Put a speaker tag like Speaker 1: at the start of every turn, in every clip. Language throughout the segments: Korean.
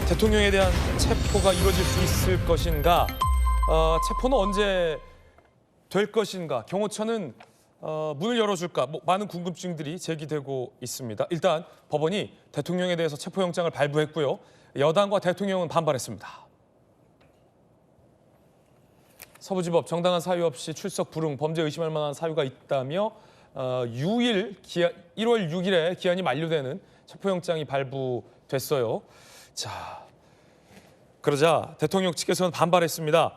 Speaker 1: 대통령에 대한 체포가 이루어질 수 있을 것인가? 체포는 언제 될 것인가? 경호처는 문을 열어줄까? 많은 궁금증들이 제기되고 있습니다. 일단 법원이 대통령에 대해서 체포영장을 발부했고요. 여당과 대통령은 반발했습니다. 서부지법 정당한 사유 없이 출석 불응, 범죄 의심할 만한 사유가 있다며 1월 6일에 기한이 만료되는 체포영장이 발부됐어요. 자, 그러자 대통령 측에서는 반발했습니다.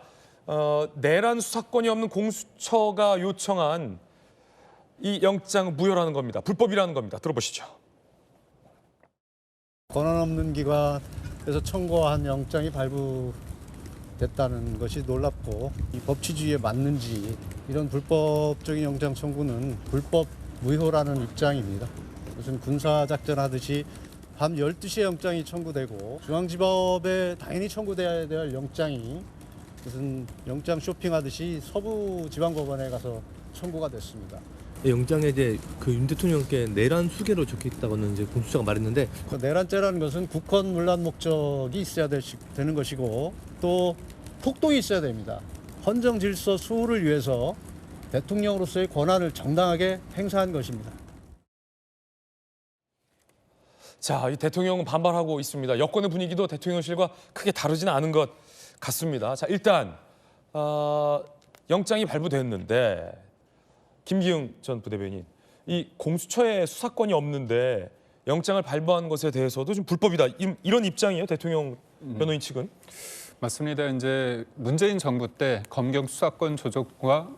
Speaker 1: 내란 수사권이 없는 공수처가 요청한 이 영장 무효라는 겁니다. 불법이라는 겁니다. 들어보시죠.
Speaker 2: 권한 없는 기관에서 청구한 영장이 발부됐다는 것이 놀랍고 이 법치주의에 맞는지 이런 불법적인 영장 청구는 불법 무효라는 입장입니다. 무슨 군사작전 하듯이 밤 12시에 영장이 청구되고 중앙지법에 당연히 청구돼야 될 영장이 무슨 영장 쇼핑하듯이 서부지방법원에 가서 청구가 됐습니다.
Speaker 3: 영장에 이제 윤 대통령께 내란 수계로 적혀 있다고는 이제 공수처가 말했는데
Speaker 2: 내란죄라는 것은 국헌 문란 목적이 있어야 되는 것이고 또 폭동이 있어야 됩니다. 헌정 질서 수호를 위해서 대통령으로서의 권한을 정당하게 행사한 것입니다.
Speaker 1: 자, 이 대통령은 반발하고 있습니다. 여권의 분위기도 대통령실과 크게 다르지는 않은 것 같습니다. 자, 일단 영장이 발부됐는데 김기흥 전 부대변인, 이 공수처에 수사권이 없는데 영장을 발부한 것에 대해서도 좀 불법이다. 이런 입장이에요, 대통령 변호인 측은?
Speaker 4: 맞습니다. 이제 문재인 정부 때 검경 수사권 조정과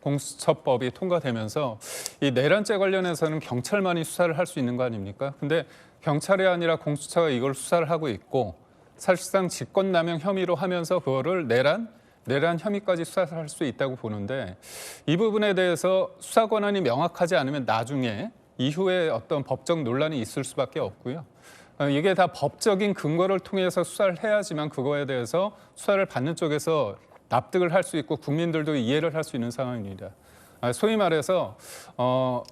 Speaker 4: 공수처법이 통과되면서 이 내란죄 관련해서는 경찰만이 수사를 할 수 있는 거 아닙니까? 근데 경찰이 아니라 공수처가 이걸 수사를 하고 있고 사실상 직권남용 혐의로 하면서 그거를 내란 혐의까지 수사를 할 수 있다고 보는데 이 부분에 대해서 수사 권한이 명확하지 않으면 나중에 이후에 어떤 법적 논란이 있을 수밖에 없고요. 이게 다 법적인 근거를 통해서 수사를 해야지만 그거에 대해서 수사를 받는 쪽에서 납득을 할 수 있고 국민들도 이해를 할 수 있는 상황입니다. 소위 말해서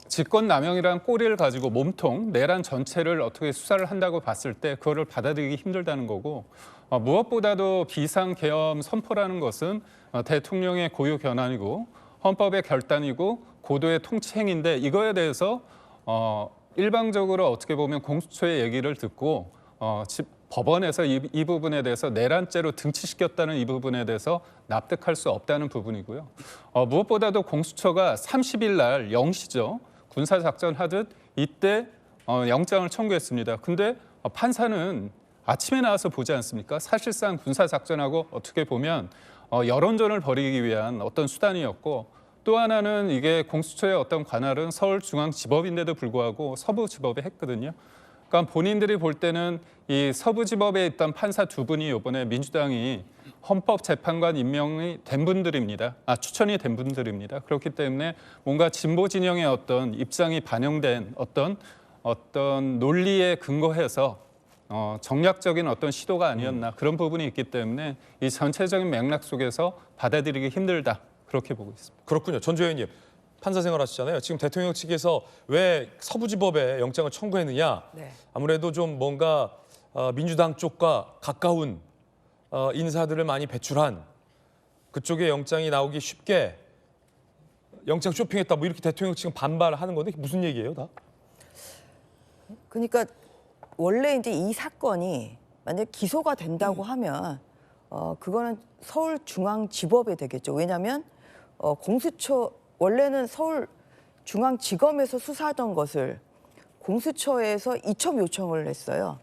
Speaker 4: 직권남용이라는 꼬리를 가지고 몸통, 내란 전체를 어떻게 수사를 한다고 봤을 때 그거를 받아들이기 힘들다는 거고 무엇보다도 비상계엄 선포라는 것은 대통령의 고유 권한이고 헌법의 결단이고 고도의 통치행위인데 이거에 대해서 일방적으로 어떻게 보면 공수처의 얘기를 듣고 법원에서 이 부분에 대해서 내란죄로 등치시켰다는 이 부분에 대해서 납득할 수 없다는 부분이고요. 무엇보다도 공수처가 30일 날 0시죠. 군사작전 하듯 이때 영장을 청구했습니다. 근데 판사는 아침에 나와서 보지 않습니까? 사실상 군사작전하고 어떻게 보면 여론전을 벌이기 위한 어떤 수단이었고 또 하나는 이게 공수처의 어떤 관할은 서울중앙지법인데도 불구하고 서부지법에 했거든요. 그러니까 본인들이 볼 때는 이 서부지법에 있던 판사 두 분이 이번에 민주당이 헌법재판관 임명이 된 분들입니다. 추천이 된 분들입니다. 그렇기 때문에 뭔가 진보 진영의 어떤 입장이 반영된 어떤 논리에 근거해서 정략적인 어떤 시도가 아니었나 그런 부분이 있기 때문에 이 전체적인 맥락 속에서 받아들이기 힘들다 그렇게 보고 있습니다.
Speaker 1: 그렇군요. 전조 의원님, 판사 생활하시잖아요. 지금 대통령 측에서 왜 서부지법에 영장을 청구했느냐?
Speaker 5: 네. 아무래도
Speaker 1: 좀 뭔가 민주당 쪽과 가까운 인사들을 많이 배출한 그쪽에 영장이 나오기 쉽게 영장 쇼핑했다. 이렇게 대통령 측은 반발하는 건데 무슨 얘기예요, 다?
Speaker 5: 그러니까 원래 이제 이 사건이 만약 기소가 된다고 하면 그거는 서울중앙지법에 되겠죠. 왜냐하면 공수처 원래는 서울중앙지검에서 수사하던 것을 공수처에서 이첩 요청을 했어요.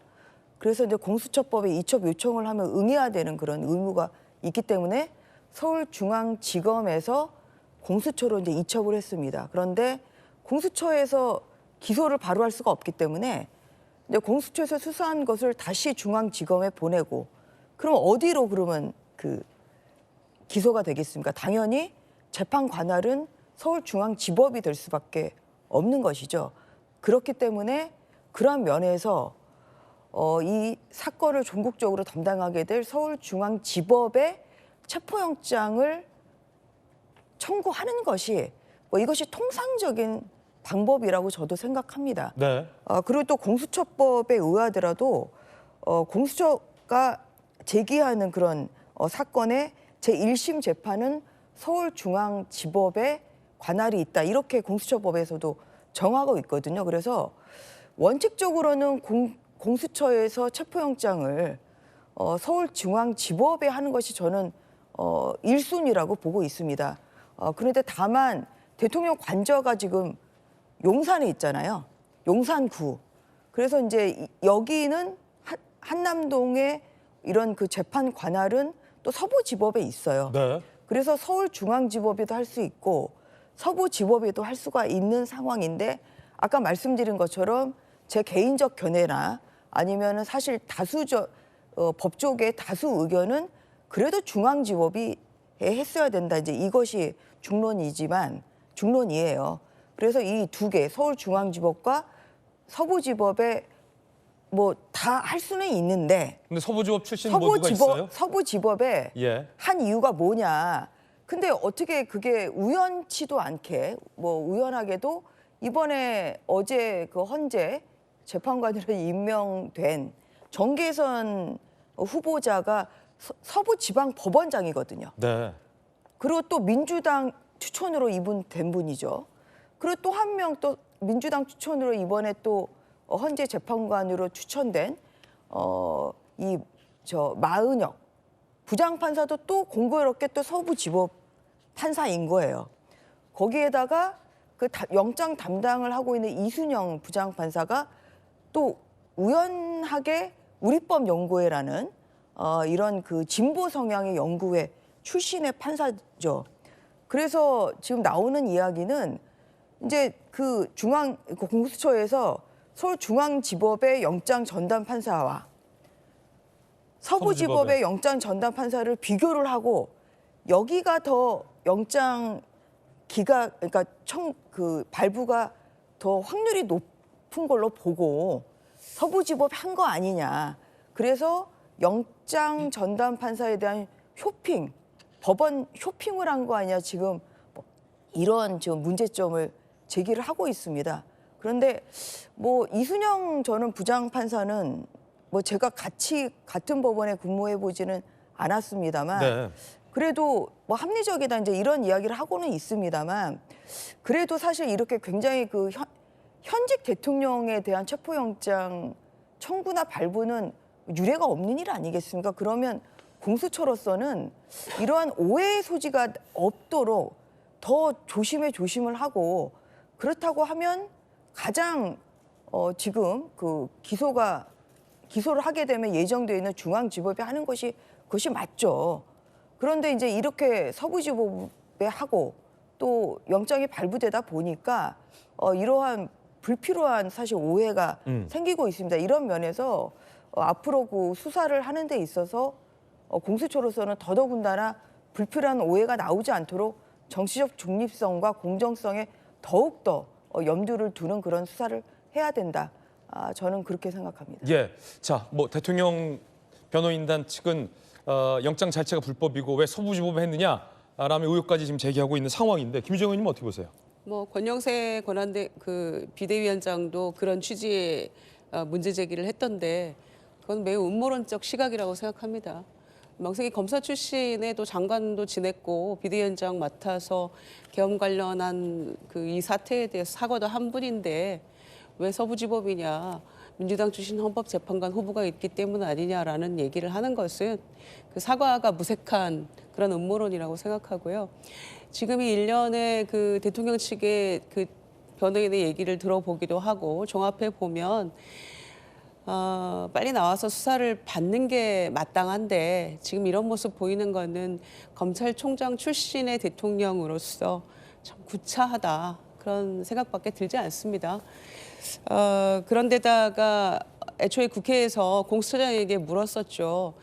Speaker 5: 그래서 이제 공수처법에 이첩 요청을 하면 응해야 되는 그런 의무가 있기 때문에 서울중앙지검에서 공수처로 이제 이첩을 했습니다. 그런데 공수처에서 기소를 바로 할 수가 없기 때문에 이제 공수처에서 수사한 것을 다시 중앙지검에 보내고 그럼 어디로 그러면 그 기소가 되겠습니까? 당연히 재판 관할은 서울중앙지법이 될 수밖에 없는 것이죠. 그렇기 때문에 그런 면에서 이 사건을 전국적으로 담당하게 될 서울중앙지법의 체포영장을 청구하는 것이 이것이 통상적인 방법이라고 저도 생각합니다.
Speaker 1: 네.
Speaker 5: 그리고 또 공수처법에 의하더라도 공수처가 제기하는 그런 사건의 제1심 재판은 서울중앙지법에 관할이 있다. 이렇게 공수처법에서도 정하고 있거든요. 그래서 원칙적으로는 공수처에서 체포영장을 서울중앙지법에 하는 것이 저는 1순위라고 보고 있습니다. 그런데 다만 대통령 관저가 지금 용산에 있잖아요. 용산구. 그래서 이제 여기는 한남동의 이런 그 재판 관할은 또 서부지법에 있어요.
Speaker 1: 네.
Speaker 5: 그래서 서울중앙지법에도 할 수 있고 서부지법에도 할 수가 있는 상황인데 아까 말씀드린 것처럼 제 개인적 견해나 아니면은 사실 법조계의 다수 의견은 그래도 중앙지법이 했어야 된다. 이제 이것이 중론이에요. 그래서 이 두 개, 서울중앙지법과 서부지법에 뭐 다 할 수는 있는데
Speaker 1: 근데 서부지법 출신 모두가 있어요?
Speaker 5: 서부지법에
Speaker 1: 예.
Speaker 5: 한 이유가 뭐냐. 근데 어떻게 그게 우연치도 않게 뭐 우연하게도 이번에 어제 그 헌재 재판관으로 임명된 정계선 후보자가 서부지방법원장이거든요.
Speaker 1: 네.
Speaker 5: 그리고 또 민주당 추천으로 이분 된 분이죠. 그리고 또 한 명 또 민주당 추천으로 이번에 또 헌재 재판관으로 추천된 마은혁 부장판사도 또 공교롭게 또 서부지법 판사인 거예요. 거기에다가 그 영장 담당을 하고 있는 이순영 부장판사가 또 우연하게 우리법연구회라는 이런 그 진보 성향의 연구회 출신의 판사죠. 그래서 지금 나오는 이야기는 이제 그 공수처에서 서울중앙지법의 영장 전담 판사와 서부지법의 영장 전담 판사를 비교를 하고 여기가 더 영장 그러니까 발부가 더 확률이 높은 걸로 보고 서부지법 한 거 아니냐. 그래서 영장 전담 판사에 대한 법원 쇼핑을 한 거 아니냐. 지금 이런 지금 문제점을 제기를 하고 있습니다. 그런데 뭐 이순영 저는 부장판사는 뭐 제가 같은 법원에 근무해 보지는 않았습니다만
Speaker 1: 네.
Speaker 5: 그래도 뭐 합리적이다 이제 이런 이야기를 하고는 있습니다만 그래도 사실 이렇게 굉장히 그 현직 대통령에 대한 체포영장 청구나 발부는 유례가 없는 일 아니겠습니까? 그러면 공수처로서는 이러한 오해의 소지가 없도록 더 조심을 하고 그렇다고 하면 가장 지금 그 기소를 하게 되면 예정되어 있는 중앙지법이 하는 것이 그것이 맞죠. 그런데 이제 이렇게 서부지법에 하고 또 영장이 발부되다 보니까 이러한 불필요한 사실 오해가 생기고 있습니다. 이런 면에서 앞으로 그 수사를 하는 데 있어서 공수처로서는 더더군다나 불필요한 오해가 나오지 않도록 정치적 중립성과 공정성에 더욱더 염두를 두는 그런 수사를 해야 된다. 저는 그렇게 생각합니다.
Speaker 1: 예. 자, 뭐 대통령 변호인단 측은 영장 자체가 불법이고 왜 서부지법에 했느냐라는 의혹까지 지금 제기하고 있는 상황인데 김유정 의원님 어떻게 보세요?
Speaker 6: 뭐 권영세 권한대 그 비대위원장도 그런 취지의 문제 제기를 했던데 그건 매우 음모론적 시각이라고 생각합니다. 명색이 검사 출신의 또 장관도 지냈고 비대위원장 맡아서 계엄 관련한 그 이 사태에 대해서 사과도 한 분인데 왜 서부지법이냐 민주당 출신 헌법재판관 후보가 있기 때문 아니냐라는 얘기를 하는 것은 그 사과가 무색한 그런 음모론이라고 생각하고요. 지금 이 일련의 그 대통령 측의 그 변호인의 얘기를 들어보기도 하고 종합해 보면 빨리 나와서 수사를 받는 게 마땅한데 지금 이런 모습 보이는 거는 검찰총장 출신의 대통령으로서 참 구차하다 그런 생각밖에 들지 않습니다. 그런데다가 애초에 국회에서 공수처장에게 물었었죠.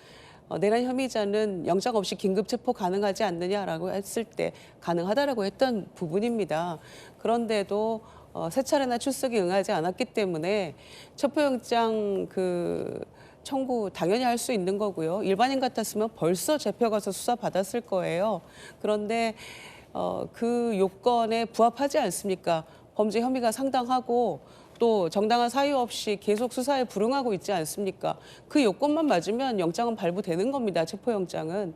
Speaker 6: 내란 혐의자는 영장 없이 긴급 체포 가능하지 않느냐라고 했을 때 가능하다라고 했던 부분입니다. 그런데도 세 차례나 출석이 응하지 않았기 때문에 체포영장 청구 당연히 할 수 있는 거고요. 일반인 같았으면 벌써 잡혀가서 수사 받았을 거예요. 그런데 그 요건에 부합하지 않습니까? 범죄 혐의가 상당하고 또 정당한 사유 없이 계속 수사에 불응하고 있지 않습니까? 그 요건만 맞으면 영장은 발부되는 겁니다. 체포영장은.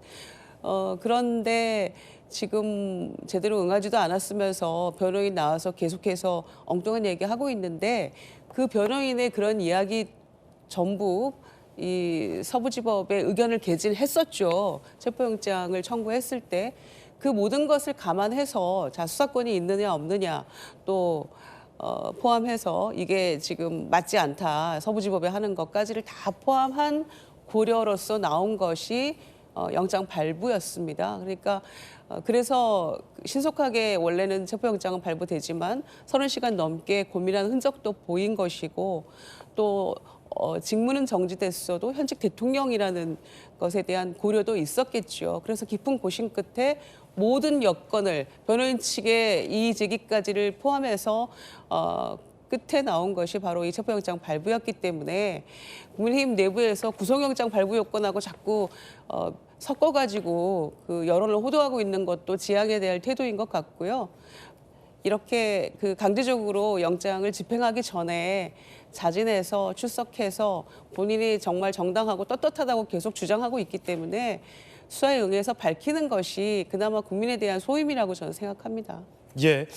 Speaker 6: 그런데 지금 제대로 응하지도 않았으면서 변호인 나와서 계속해서 엉뚱한 얘기하고 있는데 그 변호인의 그런 이야기 전부 이 서부지법의 의견을 개진했었죠. 체포영장을 청구했을 때 그 모든 것을 감안해서 자 수사권이 있느냐 없느냐 또 포함해서 이게 지금 맞지 않다 서부지법에 하는 것까지를 다 포함한 고려로서 나온 것이 영장 발부였습니다. 그러니까 그래서 신속하게 원래는 체포영장은 발부되지만 30시간 넘게 고민한 흔적도 보인 것이고 또 직무는 정지됐어도 현직 대통령이라는 것에 대한 고려도 있었겠죠. 그래서 깊은 고심 끝에 모든 여건을 변호인 측의 이의 제기까지를 포함해서 끝에 나온 것이 바로 이 체포영장 발부였기 때문에 국민의힘 내부에서 구속영장 발부 요건하고 자꾸 섞어가지고 그 여론을 호도하고 있는 것도 지양에 대한 태도인 것 같고요. 이렇게 그 강제적으로 영장을 집행하기 전에 자진해서 출석해서 본인이 정말 정당하고 떳떳하다고 계속 주장하고 있기 때문에 수사에 응해서 밝히는 것이 그나마 국민에 대한 소임이라고 저는 생각합니다.
Speaker 1: 예.